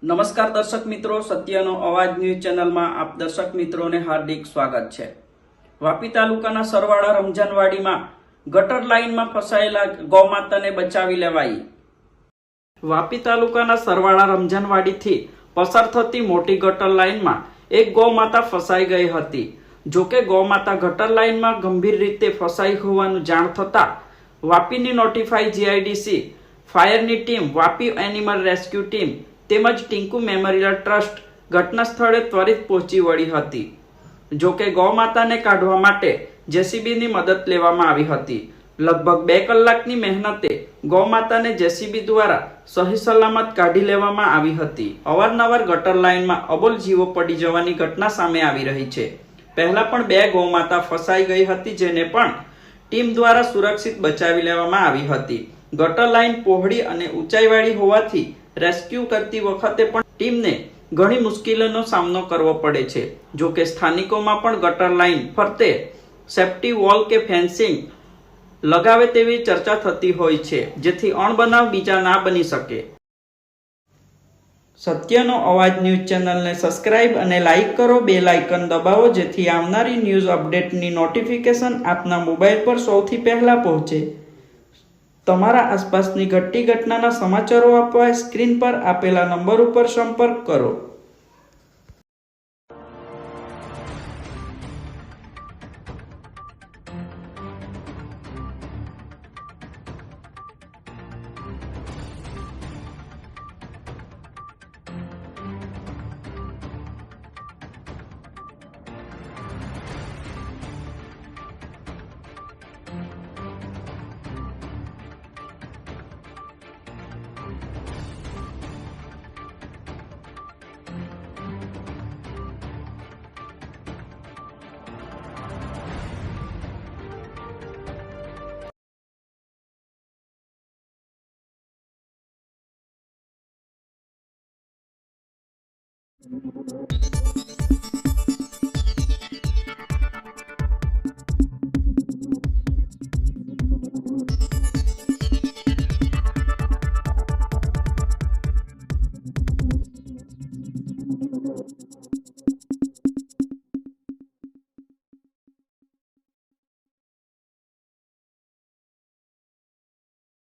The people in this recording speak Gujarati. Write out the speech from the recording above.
નમસ્કાર દર્શક મિત્રો, સત્યનો અવાજ ન્યૂઝ ચેનલમાં આપ દર્શક મિત્રોને હાર્દિક સ્વાગત છે। વાપી તાલુકાના સરવાળા રમજાનવાડીમાં ગટર લાઇનમાં ફસાયેલા ગૌમાતાને બચાવી લેવાઈ। વાપી તાલુકાના સરવાળા રમજાનવાડીથી પસાર થતી મોટી ગટર લાઇનમાં એક ગૌમાતા ફસાઈ ગઈ હતી। જોકે ગૌમાતા ગટર લાઇનમાં ગંભીર રીતે ફસાઈ હોવાનું જાણ થતા વાપીની નોટિફાઈ જીઆઈડીસી, ફાયરની team, Vapi animal rescue team તેમજ ટીંકુ મેમોરિયલ ટ્રસ્ટ ઘટના સ્થળે ત્વરિત પહોંચી વળી હતી। જોકે ગૌમાતાને કાઢવા માટે જેસીબીની મદદ લેવામાં આવી હતી। લગભગ 2 કલાકની મહેનતે ગૌમાતાને જેસીબી દ્વારા સહી સલામત કાઢી લેવામાં આવી હતી। અવારનવાર ગટર લાઇનમાં અબોલ જીવો પડી જવાની ઘટના સામે આવી રહી છે। પહેલા પણ 2 ગૌમાતા ફસાઈ ગઈ હતી, જેને પણ ટીમ દ્વારા સુરક્ષિત બચાવી લેવામાં આવી હતી। ગટર લાઇન પહોળી અને ઊંચાઈવાળી હોવાથી રેસ્ક્યુ કરતી વખતે પણ ટીમને ઘણી મુશ્કેલીનો સામનો કરવો પડે છે। જો કે સ્થાનિકોમાં પણ ગટર લાઇન ફરતે સેફ્ટી વોલ કે ફેન્સિંગ લગાવે તેવી ચર્ચા થતી હોય છે, જેથી અણબનાવ બીજા ના બની શકે। સત્યનો અવાજ ન્યૂઝ ચેનલને સબસ્ક્રાઇબ અને લાઇક કરો, બેલ આઇકન દબાવો, જેથી આવનારી ન્યૂઝ અપડેટની નોટિફિકેશન આપના મોબાઈલ પર સૌથી પહેલા પહોંચે। તમારા આસપાસની ઘટતી ઘટનાના સમાચારો આપવા સ્ક્રીન પર આપેલા નંબર ઉપર સંપર્ક કરો।